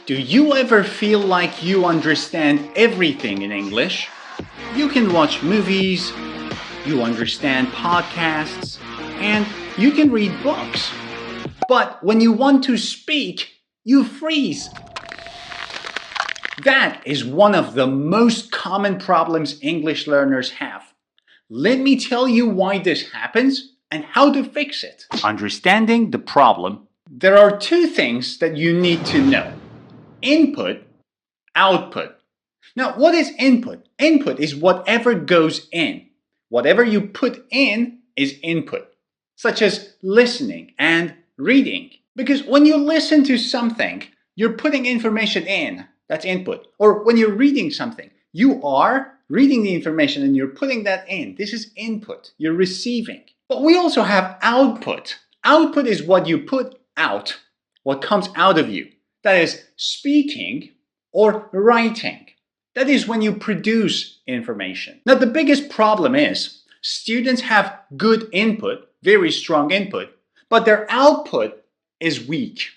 Do you ever feel like you understand everything in English? You can watch movies, you understand podcasts, and you can read books. But when you want to speak, you freeze. That is one of the most common problems English learners have. Let me tell you why this happens and how to fix it. Understanding the problem, there are two things that you need to know. Input, output. Now, what is input? Input is whatever goes in. Whatever you put in is input, such as listening and reading. Because when you listen to something, you're putting information in. That's input. Or when you're reading something, you are reading the information and you're putting that in. This is input. You're receiving. But we also have output. Output is what you put out, what comes out of you. That is speaking or writing. That is when you produce information. Now, the biggest problem is students have good input, very strong input, but their output is weak.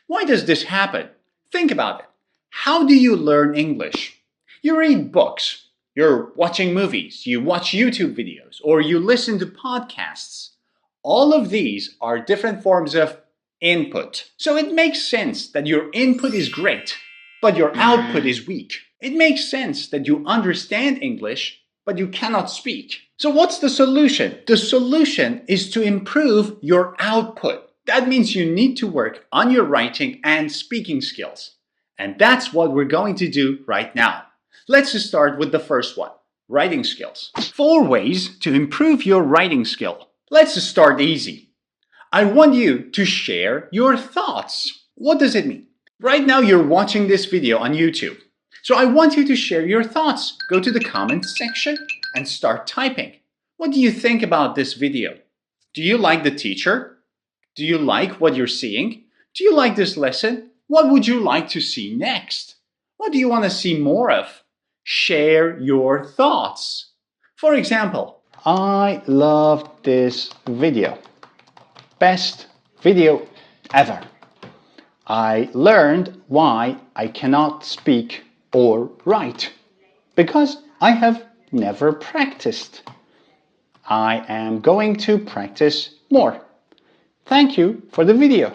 Why does this happen? Think about it. How do you learn English? You read books, you're watching movies, you watch YouTube videos, or you listen to podcasts. All of these are different forms of input. So it makes sense that your input is great, but your output is weak. It makes sense that you understand English, but you cannot speak. So what's the solution? The solution is to improve your output. That means you need to work on your writing and speaking skills. And that's what we're going to do right now. Let's just start with the first one, writing skills. 4 ways to improve your writing skill. Let's just start easy. I want you to share your thoughts. What does it mean? Right now you're watching this video on YouTube. So I want you to share your thoughts. Go to the comments section and start typing. What do you think about this video? Do you like the teacher? Do you like what you're seeing? Do you like this lesson? What would you like to see next? What do you want to see more of? Share your thoughts. For example, I loved this video. Best video ever. I learned why I cannot speak or write because I have never practiced. I am going to practice more. Thank you for the video.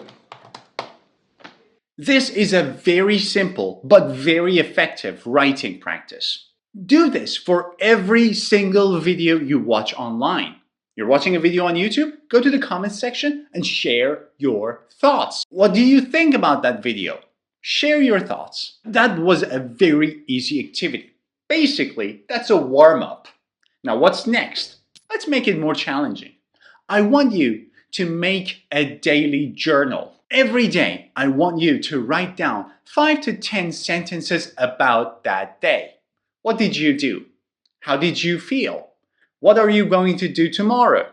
This is a very simple but very effective writing practice. Do this for every single video you watch online. You're watching a video on YouTube? Go to the comments section and share your thoughts. What do you think about that video? Share your thoughts. That was a very easy activity. Basically, that's a warm-up. Now what's next? Let's make it more challenging. I want you to make a daily journal. Every day, I want you to write down 5 to 10 sentences about that day. What did you do? How did you feel? What are you going to do tomorrow?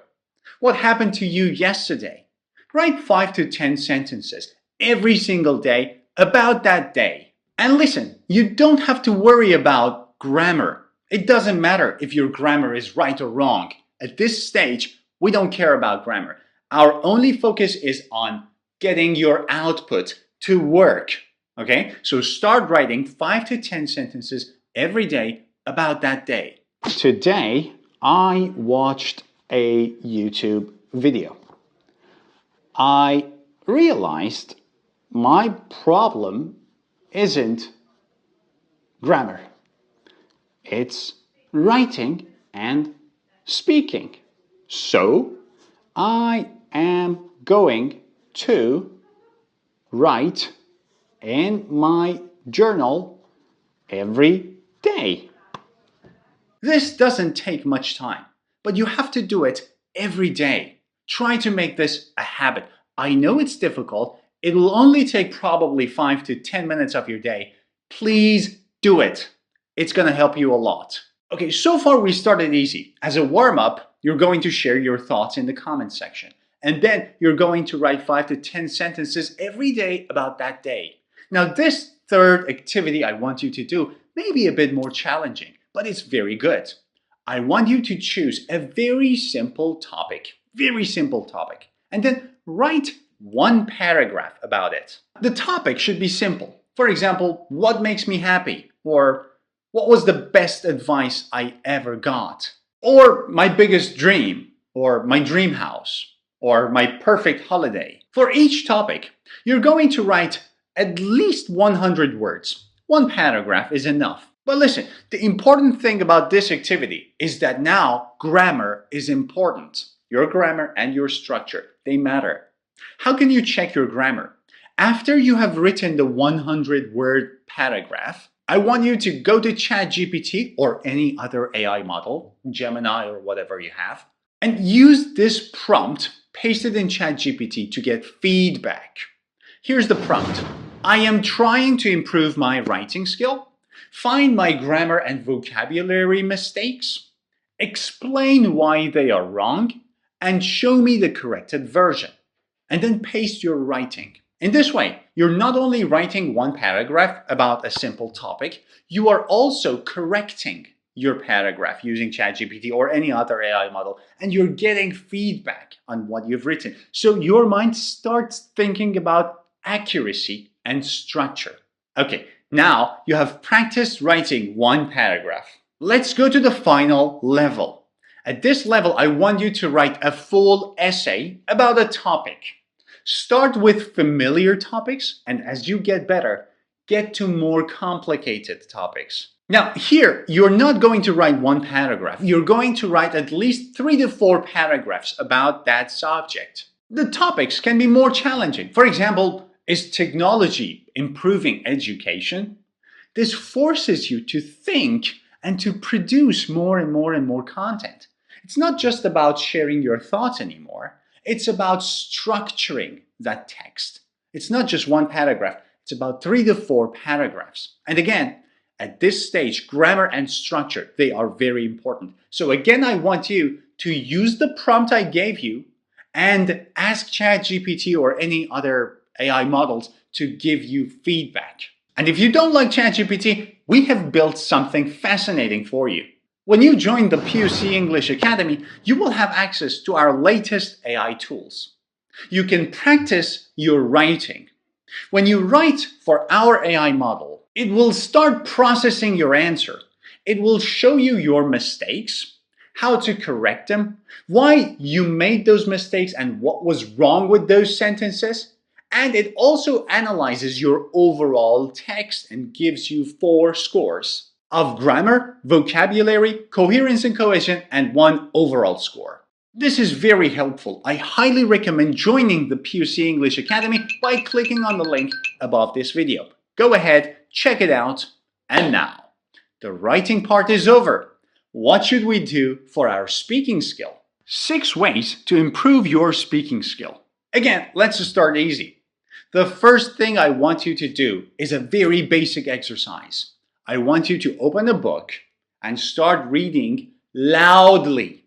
What happened to you yesterday? Write 5 to 10 sentences every single day about that day. And listen, you don't have to worry about grammar. It doesn't matter if your grammar is right or wrong. At this stage, we don't care about grammar. Our only focus is on getting your output to work. Okay? So start writing 5 to 10 sentences every day about that day. Today, I watched a YouTube video. I realized my problem isn't grammar. It's writing and speaking. So I am going to write in my journal every day. This doesn't take much time, but you have to do it every day. Try to make this a habit. I know it's difficult. It will only take probably 5 to 10 minutes of your day. Please do it. It's going to help you a lot. Okay, so far we started easy. As a warm-up, you're going to share your thoughts in the comments section. And then you're going to write 5 to 10 sentences every day about that day. Now this third activity I want you to do may be a bit more challenging, but it's very good. I want you to choose a very simple topic, and then write one paragraph about it. The topic should be simple. For example, what makes me happy? Or what was the best advice I ever got? Or my biggest dream? Or my dream house? Or my perfect holiday? For each topic, you're going to write at least 100 words. One paragraph is enough. But listen, the important thing about this activity is that now grammar is important. Your grammar and your structure, they matter. How can you check your grammar? After you have written the 100-word paragraph, I want you to go to ChatGPT or any other AI model, Gemini or whatever you have, and use this prompt pasted in ChatGPT to get feedback. Here's the prompt. I am trying to improve my writing skill. Find my grammar and vocabulary mistakes. Explain why they are wrong. And show me the corrected version. And then paste your writing. In this way, you're not only writing one paragraph about a simple topic, you are also correcting your paragraph using ChatGPT or any other AI model, and you're getting feedback on what you've written. So your mind starts thinking about accuracy and structure. Okay, now you have practiced writing one paragraph. Let's go to the final level. At this level, I want you to write a full essay about a topic. Start with familiar topics, and as you get better, get to more complicated topics. Now, here, you're not going to write one paragraph. You're going to write at least 3 to 4 paragraphs about that subject. The topics can be more challenging. For example, is technology improving education? This forces you to think and to produce more and more content. It's not just about sharing your thoughts anymore. It's about structuring that text. It's not just one paragraph. It's about 3 to 4 paragraphs. And again, at this stage, grammar and structure, they are very important. So again, I want you to use the prompt I gave you and ask ChatGPT or any other AI models to give you feedback. And if you don't like ChatGPT, we have built something fascinating for you. When you join the PUC English Academy, you will have access to our latest AI tools. You can practice your writing. When you write for our AI model, it will start processing your answer. It will show you your mistakes, how to correct them, why you made those mistakes and what was wrong with those sentences. And it also analyzes your overall text and gives you 4 scores of grammar, vocabulary, coherence and cohesion, and 1 overall score. This is very helpful. I highly recommend joining the PUC English Academy by clicking on the link above this video. Go ahead, check it out, and now, the writing part is over. What should we do for our speaking skill? 6 ways to improve your speaking skill. Again, let's start easy. The first thing I want you to do is a very basic exercise. I want you to open a book and start reading loudly.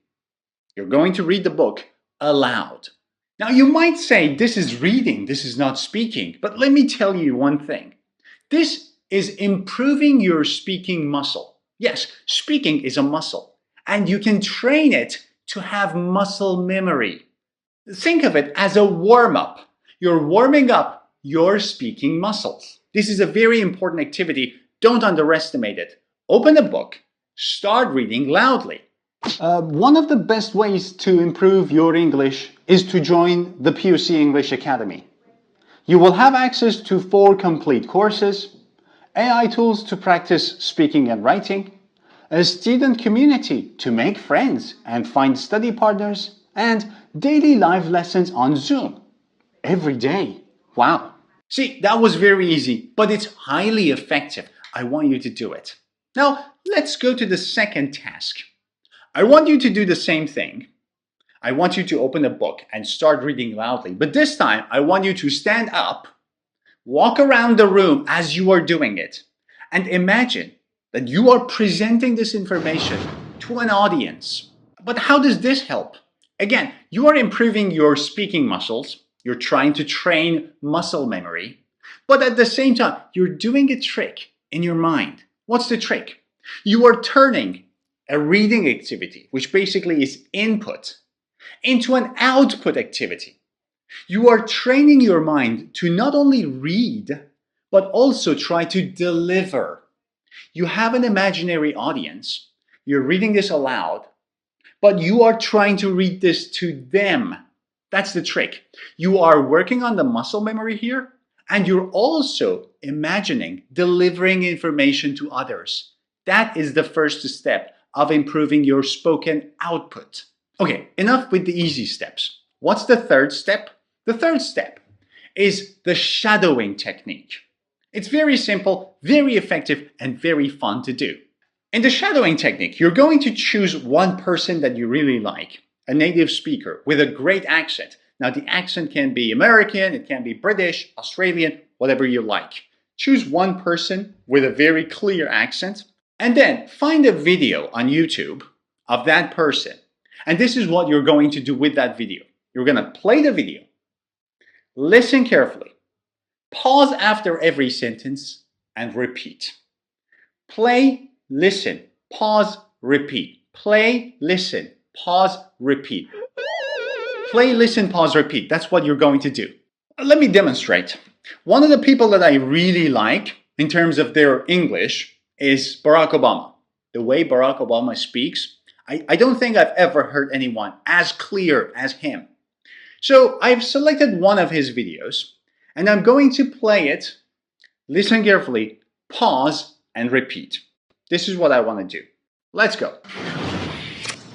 You're going to read the book aloud. Now you might say this is reading, this is not speaking, but let me tell you one thing. This is improving your speaking muscle. Yes, speaking is a muscle, and you can train it to have muscle memory. Think of it as a warm-up. You're warming up your speaking muscles. This is a very important activity. Don't underestimate it. Open a book. Start reading loudly. One of the best ways to improve your English is to join the PUC English Academy. You will have access to 4 complete courses, AI tools to practice speaking and writing, a student community to make friends and find study partners, and daily live lessons on Zoom. Every day. Wow. See, that was very easy, but it's highly effective. I want you to do it. Now, let's go to the second task. I want you to do the same thing. I want you to open a book and start reading loudly. But this time, I want you to stand up, walk around the room as you are doing it, and imagine that you are presenting this information to an audience. But how does this help? Again, you are improving your speaking muscles. You're trying to train muscle memory. But at the same time, you're doing a trick in your mind. What's the trick? You are turning a reading activity, which basically is input, into an output activity. You are training your mind to not only read, but also try to deliver. You have an imaginary audience. You're reading this aloud, but you are trying to read this to them. That's the trick. You are working on the muscle memory here, and you're also imagining delivering information to others. That is the first step of improving your spoken output. Okay, enough with the easy steps. What's the third step? The third step is the shadowing technique. It's very simple, very effective, and very fun to do. In the shadowing technique, you're going to choose one person that you really like, a native speaker with a great accent. Now, the accent can be American, it can be British, Australian, whatever you like. Choose one person with a very clear accent, and then find a video on YouTube of that person. And this is what you're going to do with that video. You're going to play the video, listen carefully, pause after every sentence, and repeat. Play, listen, pause, repeat. Play, listen, pause, repeat. Play, listen, pause, repeat. That's what you're going to do. Let me demonstrate. One of the people that I really like in terms of their English is Barack Obama. The way Barack Obama speaks, I don't think I've ever heard anyone as clear as him. So I've selected one of his videos, and I'm going to play it, listen carefully, pause, and repeat. This is what I want to do. Let's go.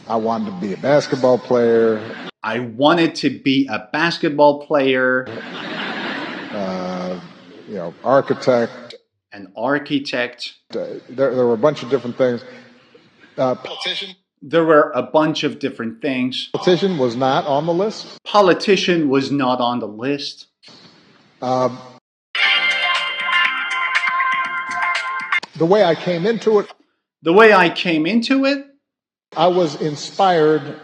I wanted to be a basketball player. I wanted to be a basketball player. Architect. An architect. There were a bunch of different things. Politician. There were a bunch of different things. Politician was not on the list. Politician was not on the list. The way I came into it. The way I came into it. I was inspired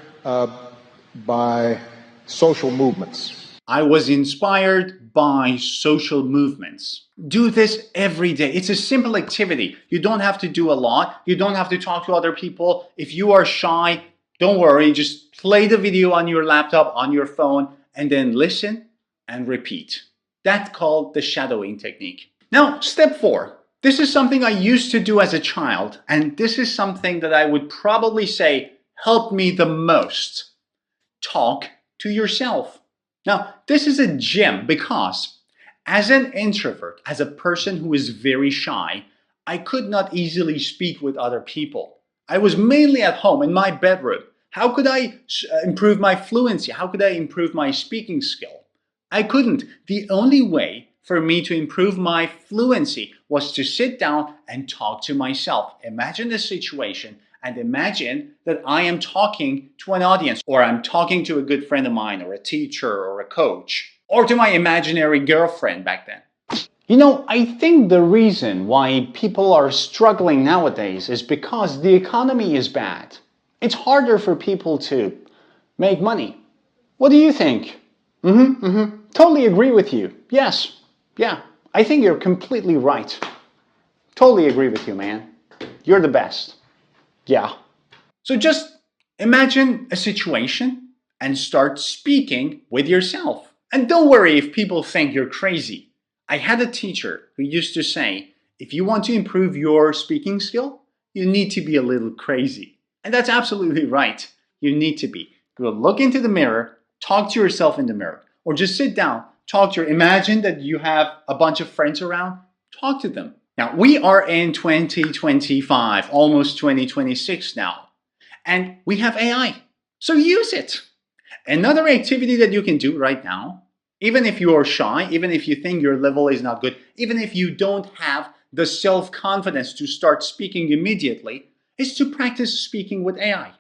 by social movements. I was inspired by social movements. Do this every day. It's a simple activity. You don't have to do a lot. You don't have to talk to other people. If you are shy, don't worry. Just play the video on your laptop, on your phone, and then listen and repeat. That's called the shadowing technique. Now, step 4. This is something I used to do as a child, and this is something that I would probably say helped me the most. Talk to yourself. Now, this is a gem because as an introvert, as a person who is very shy, I could not easily speak with other people. I was mainly at home in my bedroom. How could I improve my fluency? How could I improve my speaking skill? I couldn't. The only way for me to improve my fluency was to sit down and talk to myself. Imagine the situation and imagine that I am talking to an audience, or I'm talking to a good friend of mine, or a teacher, or a coach, or to my imaginary girlfriend back then. You know, I think the reason why people are struggling nowadays is because the economy is bad. It's harder for people to make money. What do you think? Totally agree with you. Yes. Yeah. I think you're completely right. Totally agree with you, man. You're the best. Yeah. So just imagine a situation and start speaking with yourself. And don't worry if people think you're crazy. I had a teacher who used to say, if you want to improve your speaking skill, you need to be a little crazy. And that's absolutely right. You need to be. Go look into the mirror, talk to yourself in the mirror, or just sit down, imagine that you have a bunch of friends around, talk to them. Now, we are in 2025, almost 2026 now, and we have AI, so use it. Another activity that you can do right now, even if you are shy, even if you think your level is not good, even if you don't have the self-confidence to start speaking immediately, is to practice speaking with AI.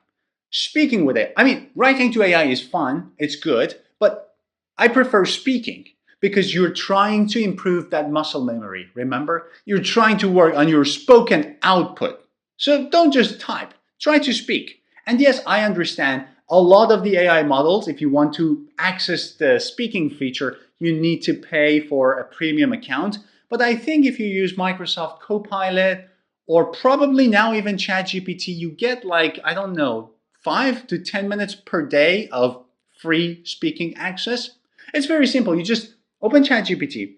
Speaking with it, writing to AI is fun, it's good, but I prefer speaking. Because you're trying to improve that muscle memory, remember? You're trying to work on your spoken output. So don't just type, try to speak. And yes, I understand a lot of the AI models, if you want to access the speaking feature, you need to pay for a premium account. But I think if you use Microsoft Copilot, or probably now even ChatGPT, you get 5 to 10 minutes per day of free speaking access. It's very simple. You just open ChatGPT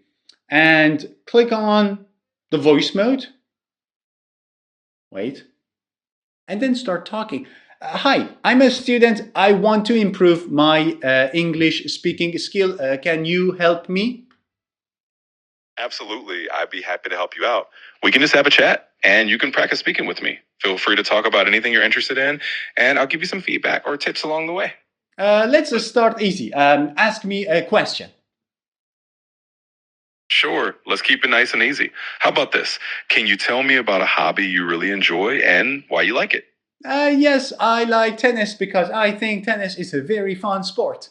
and click on the voice mode. Wait. And then start talking. Hi, I'm a student. I want to improve my English speaking skill. Can you help me? Absolutely. I'd be happy to help you out. We can just have a chat and you can practice speaking with me. Feel free to talk about anything you're interested in, and I'll give you some feedback or tips along the way. Let's start easy. Ask me a question. Sure. Let's keep it nice and easy. How about this? Can you tell me about a hobby you really enjoy and why you like it? Yes, I like tennis because I think tennis is a very fun sport.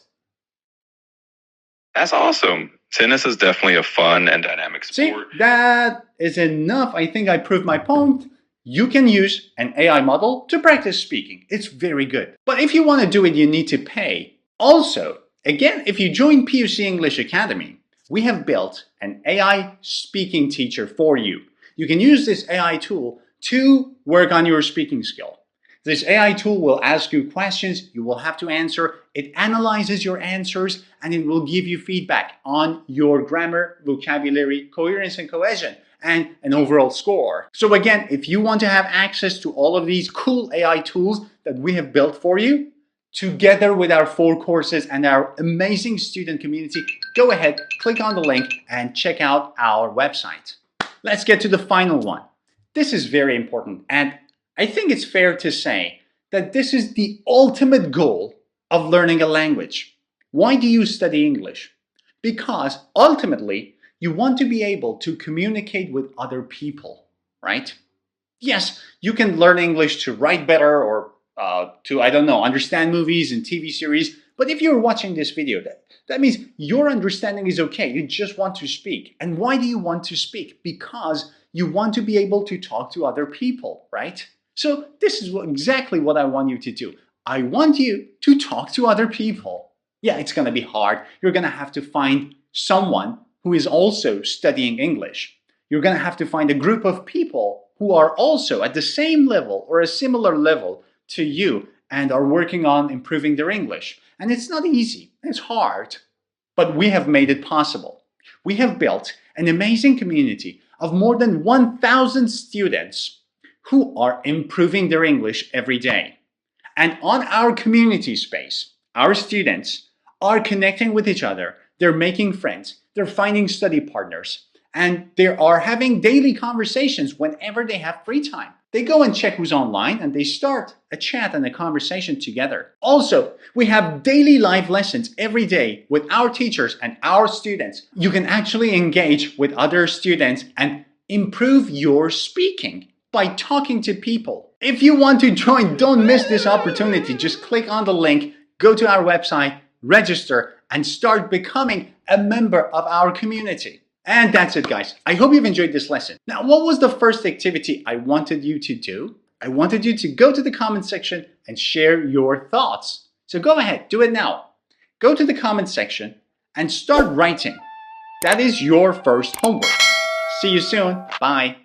That's awesome. Tennis is definitely a fun and dynamic See, sport. that is enough. I think I proved my point. You can use an AI model to practice speaking. It's very good. But if you want to do it, you need to pay. Also, again, if you join PUC English Academy, we have built an AI speaking teacher for you. You can use this AI tool to work on your speaking skill. This AI tool will ask you questions you will have to answer. It analyzes your answers and it will give you feedback on your grammar, vocabulary, coherence and cohesion, and an overall score. So again, if you want to have access to all of these cool AI tools that we have built for you, together with our 4 courses and our amazing student community, go ahead, click on the link and check out our website. Let's get to the final one. This is very important, and I think it's fair to say that this is the ultimate goal of learning a language. Why do you study English? Because ultimately, you want to be able to communicate with other people, right? Yes, you can learn English to write better or to, I don't know, understand movies and TV series. But if you're watching this video, that means your understanding is okay. You just want to speak. And why do you want to speak? Because you want to be able to talk to other people, right? So this is exactly what I want you to do. I want you to talk to other people. Yeah, it's going to be hard. You're going to have to find someone who is also studying English. You're going to have to find a group of people who are also at the same level or a similar level to you and are working on improving their English. And it's not easy. It's hard. But we have made it possible. We have built an amazing community of more than 1,000 students who are improving their English every day. And on our community space, our students are connecting with each other. They're making friends. They're finding study partners. And they are having daily conversations whenever they have free time. They go and check who's online and they start a chat and a conversation together. Also, we have daily live lessons every day with our teachers and our students. You can actually engage with other students and improve your speaking by talking to people. If you want to join, don't miss this opportunity. Just click on the link, go to our website, register, and start becoming a member of our community. And that's it, guys. I hope you've enjoyed this lesson. Now, what was the first activity I wanted you to do? I wanted you to go to the comment section and share your thoughts. So go ahead, do it now. Go to the comment section and start writing. That is your first homework. See you soon. Bye.